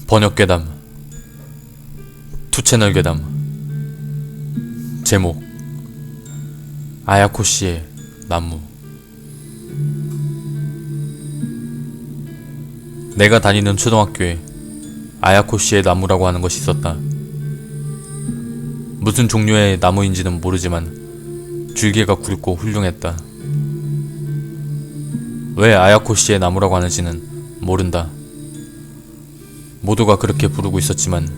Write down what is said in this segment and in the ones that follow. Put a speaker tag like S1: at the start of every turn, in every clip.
S1: 번역괴담 투채널 괴담. 제목 아야코씨의 나무. 내가 다니는 초등학교에 아야코씨의 나무라고 하는 것이 있었다. 무슨 종류의 나무인지는 모르지만 줄기가 굵고 훌륭했다. 왜 아야코씨의 나무라고 하는지는 모른다. 모두가 그렇게 부르고 있었지만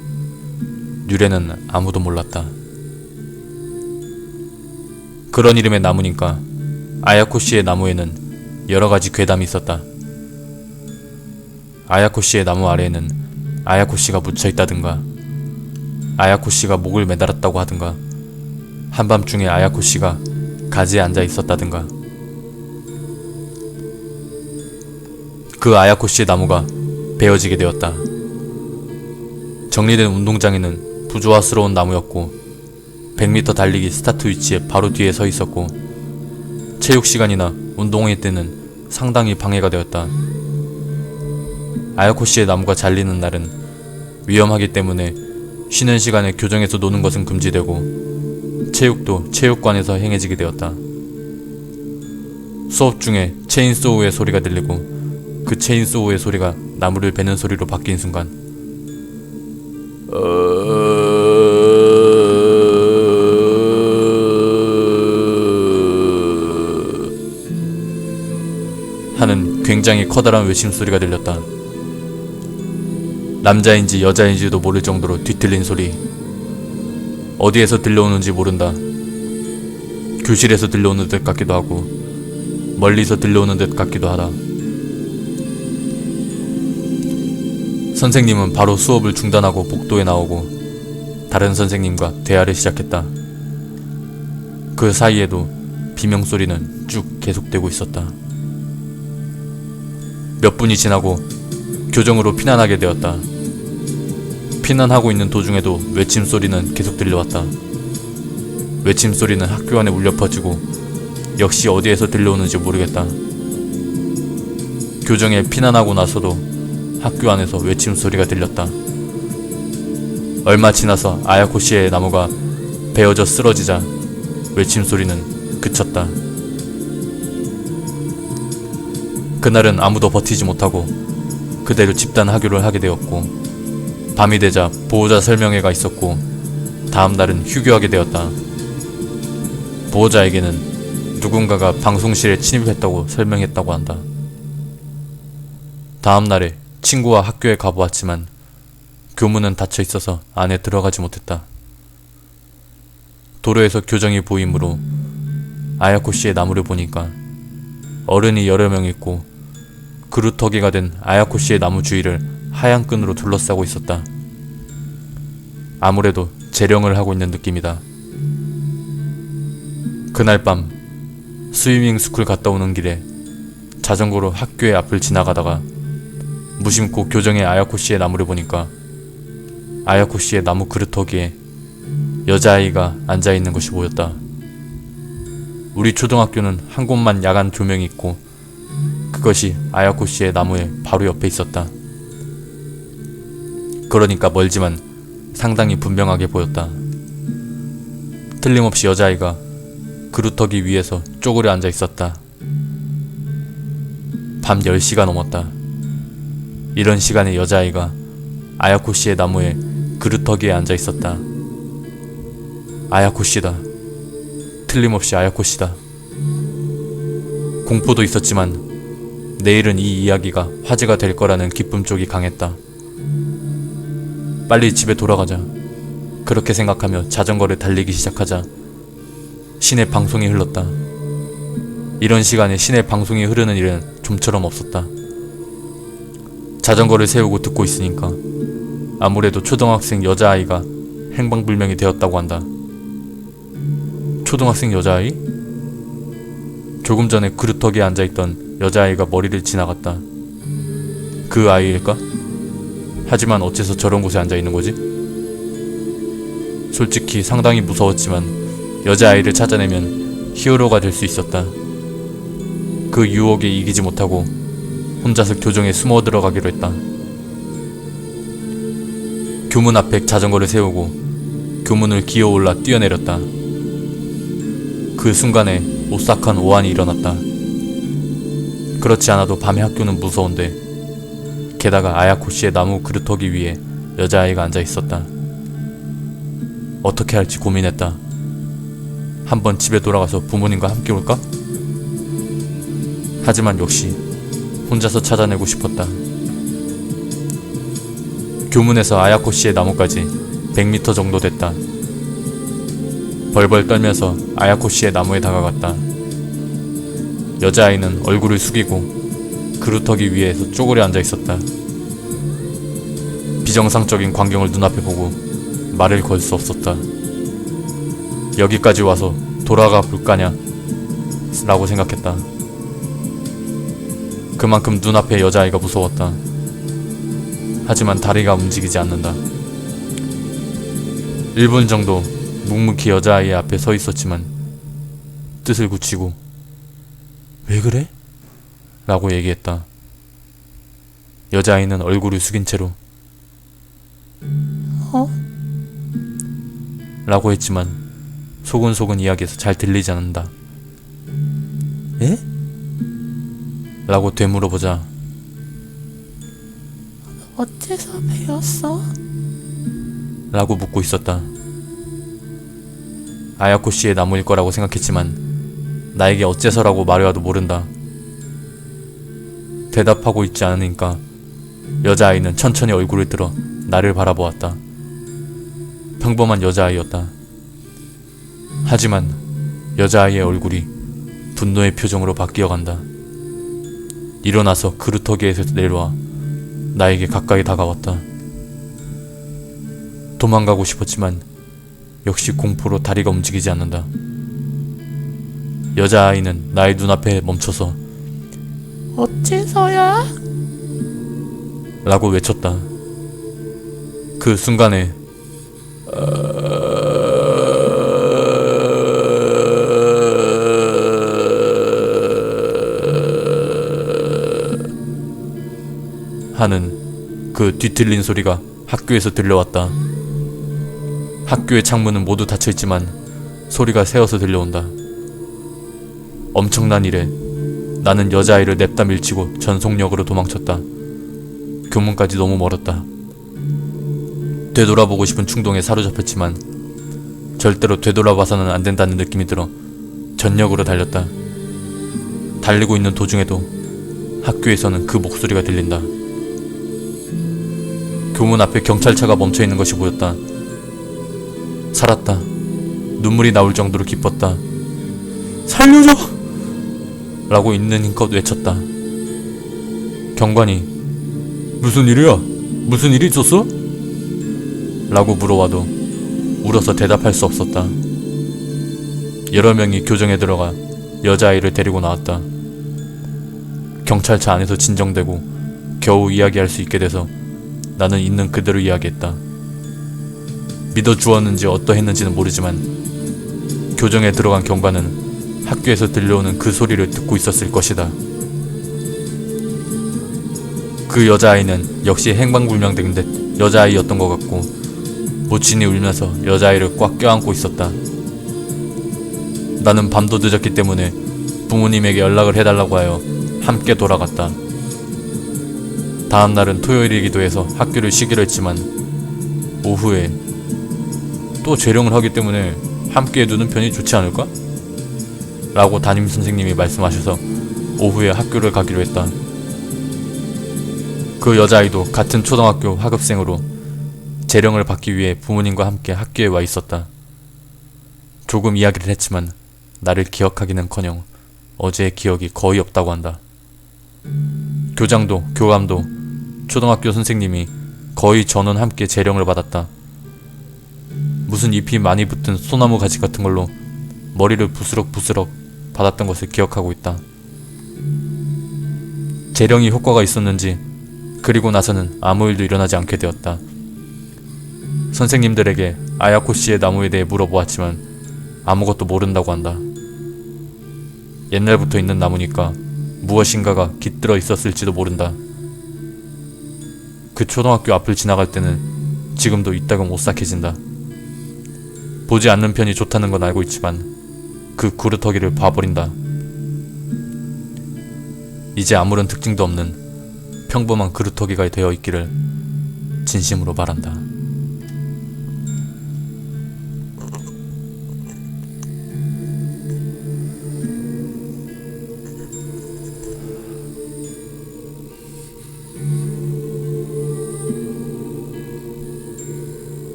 S1: 유래는 아무도 몰랐다. 그런 이름의 나무니까 아야코씨의 나무에는 여러가지 괴담이 있었다. 아야코씨의 나무 아래에는 아야코씨가 묻혀있다든가, 아야코씨가 목을 매달았다고 하든가, 한밤중에 아야코씨가 가지에 앉아 있었다든가. 그 아야코씨의 나무가 베어지게 되었다. 정리된 운동장에는 부조화스러운 나무였고 100m 달리기 스타트 위치에 바로 뒤에 서 있었고 체육시간이나 운동회 때는 상당히 방해가 되었다. 아야코씨의 나무가 잘리는 날은 위험하기 때문에 쉬는 시간에 교정에서 노는 것은 금지되고 체육도 체육관에서 행해지게 되었다. 수업 중에 체인소우의 소리가 들리고 그 체인소우의 소리가 나무를 베는 소리로 바뀐 순간 하는 굉장히 커다란 외침소리가 들렸다. 남자인지 여자인지도 모를 정도로 뒤틀린 소리. 어디에서 들려오는지 모른다. 교실에서 들려오는 듯 같기도 하고 멀리서 들려오는 듯 같기도 하다. 선생님은 바로 수업을 중단하고 복도에 나오고 다른 선생님과 대화를 시작했다. 그 사이에도 비명소리는 쭉 계속되고 있었다. 몇 분이 지나고 교정으로 피난하게 되었다. 피난하고 있는 도중에도 외침소리는 계속 들려왔다. 외침소리는 학교 안에 울려 퍼지고 역시 어디에서 들려오는지 모르겠다. 교정에 피난하고 나서도 학교 안에서 외침소리가 들렸다. 얼마 지나서 아야코씨의 나무가 베어져 쓰러지자 외침소리는 그쳤다. 그날은 아무도 버티지 못하고 그대로 집단 하교를 하게 되었고 밤이 되자 보호자 설명회가 있었고 다음 날은 휴교하게 되었다. 보호자에게는 누군가가 방송실에 침입했다고 설명했다고 한다. 다음 날에 친구와 학교에 가보았지만 교문은 닫혀 있어서 안에 들어가지 못했다. 도로에서 교정이 보이므로 아야코씨의 나무를 보니까 어른이 여러 명 있고 그루터기가 된 아야코씨의 나무 주위를 하얀 끈으로 둘러싸고 있었다. 아무래도 재령을 하고 있는 느낌이다. 그날 밤 스위밍 스쿨 갔다 오는 길에 자전거로 학교의 앞을 지나가다가 무심코 교정의 아야코씨의 나무를 보니까 아야코씨의 나무 그루터기에 여자아이가 앉아있는 것이 보였다. 우리 초등학교는 한 곳만 야간 조명이 있고 그것이 아야코씨의 나무의 바로 옆에 있었다. 그러니까 멀지만 상당히 분명하게 보였다. 틀림없이 여자아이가 그루터기 위에서 쪼그려 앉아 있었다. 밤 10시가 넘었다. 이런 시간에 여자아이가 아야코씨의 나무에 그루터기에 앉아 있었다. 아야코씨다. 틀림없이 아야코씨다. 공포도 있었지만 내일은 이 이야기가 화제가 될 거라는 기쁨 쪽이 강했다. 빨리 집에 돌아가자. 그렇게 생각하며 자전거를 달리기 시작하자 시내 방송이 흘렀다. 이런 시간에 시내 방송이 흐르는 일은 좀처럼 없었다. 자전거를 세우고 듣고 있으니까 아무래도 초등학생 여자아이가 행방불명이 되었다고 한다. 초등학생 여자아이? 조금 전에 그루터기에 앉아있던 여자아이가 머리를 지나갔다. 그 아이일까? 하지만 어째서 저런 곳에 앉아있는 거지? 솔직히 상당히 무서웠지만 여자아이를 찾아내면 히어로가 될 수 있었다. 그 유혹에 이기지 못하고 혼자서 교정에 숨어 들어가기로 했다. 교문 앞에 자전거를 세우고 교문을 기어올라 뛰어내렸다. 그 순간에 오싹한 오한이 일어났다. 그렇지 않아도 밤의 학교는 무서운데 게다가 아야코 씨의 나무 그루터기 위에 여자아이가 앉아 있었다. 어떻게 할지 고민했다. 한번 집에 돌아가서 부모님과 함께 올까? 하지만 역시 혼자서 찾아내고 싶었다. 교문에서 아야코 씨의 나무까지 100m 정도 됐다. 벌벌 떨면서 아야코 씨의 나무에 다가갔다. 여자아이는 얼굴을 숙이고 그루터기 위에서 쪼그려 앉아 있었다. 비정상적인 광경을 눈앞에 보고 말을 걸 수 없었다. 여기까지 와서 돌아가 볼까냐? 라고 생각했다. 그만큼 눈앞에 여자아이가 무서웠다. 하지만 다리가 움직이지 않는다. 1분 정도 묵묵히 여자아이의 앞에 서 있었지만 뜻을 굳히고 왜 그래? 라고 얘기했다. 여자아이는 얼굴을 숙인 채로 라고 했지만 소근소근 이야기해서 잘 들리지 않는다. 에? 라고 되물어보자
S2: 어째서 배웠어?
S1: 라고 묻고 있었다. 아야코 씨의 나무일 거라고 생각했지만 나에게 어째서라고 말해와도 모른다. 대답하고 있지 않으니까 여자아이는 천천히 얼굴을 들어 나를 바라보았다. 평범한 여자아이였다. 하지만 여자아이의 얼굴이 분노의 표정으로 바뀌어간다. 일어나서 그루터기에서 내려와 나에게 가까이 다가왔다. 도망가고 싶었지만 역시 공포로 다리가 움직이지 않는다. 여자아이는 나의 눈앞에 멈춰서
S2: 어째서야?
S1: 라고 외쳤다. 그 순간에 하는 그 뒤틀린 소리가 학교에서 들려왔다. 학교의 창문은 모두 닫혀있지만 소리가 새어서 들려온다. 엄청난 일에 나는 여자아이를 냅다 밀치고 전속력으로 도망쳤다. 교문까지 너무 멀었다. 되돌아보고 싶은 충동에 사로잡혔지만 절대로 되돌아봐서는 안 된다는 느낌이 들어 전력으로 달렸다. 달리고 있는 도중에도 학교에서는 그 목소리가 들린다. 교문 앞에 경찰차가 멈춰있는 것이 보였다. 살았다. 눈물이 나올 정도로 기뻤다. 살려줘! 라고 있는 힘껏 외쳤다. 경관이 무슨 일이야? 무슨 일이 있었어? 라고 물어와도 울어서 대답할 수 없었다. 여러 명이 교정에 들어가 여자아이를 데리고 나왔다. 경찰차 안에서 진정되고 겨우 이야기할 수 있게 돼서 나는 있는 그대로 이야기했다. 믿어주었는지 어떠했는지는 모르지만 교정에 들어간 경관은 학교에서 들려오는 그 소리를 듣고 있었을 것이다. 그 여자아이는 역시 행방불명된 듯 여자아이였던 것 같고 모친이 울면서 여자아이를 꽉 껴안고 있었다. 나는 밤도 늦었기 때문에 부모님에게 연락을 해달라고 하여 함께 돌아갔다. 다음날은 토요일이기도 해서 학교를 쉬기로 했지만 오후에 또 재령을 하기 때문에 함께 두는 편이 좋지 않을까? 라고 담임선생님이 말씀하셔서 오후에 학교를 가기로 했다. 그 여자아이도 같은 초등학교 하급생으로 재령을 받기 위해 부모님과 함께 학교에 와 있었다. 조금 이야기를 했지만 나를 기억하기는커녕 어제의 기억이 거의 없다고 한다. 교장도 교감도 초등학교 선생님이 거의 전원 함께 재령을 받았다. 무슨 잎이 많이 붙은 소나무 가지 같은 걸로 머리를 부스럭부스럭 받았던 것을 기억하고 있다. 재령이 효과가 있었는지 그리고 나서는 아무 일도 일어나지 않게 되었다. 선생님들에게 아야코 씨의 나무에 대해 물어보았지만 아무것도 모른다고 한다. 옛날부터 있는 나무니까 무엇인가가 깃들어 있었을지도 모른다. 그 초등학교 앞을 지나갈 때는 지금도 이따금 오싹해진다. 보지 않는 편이 좋다는 건 알고 있지만 그 구루터기를 봐버린다. 이제 아무런 특징도 없는 평범한 그루터기가 되어 있기를 진심으로 바란다.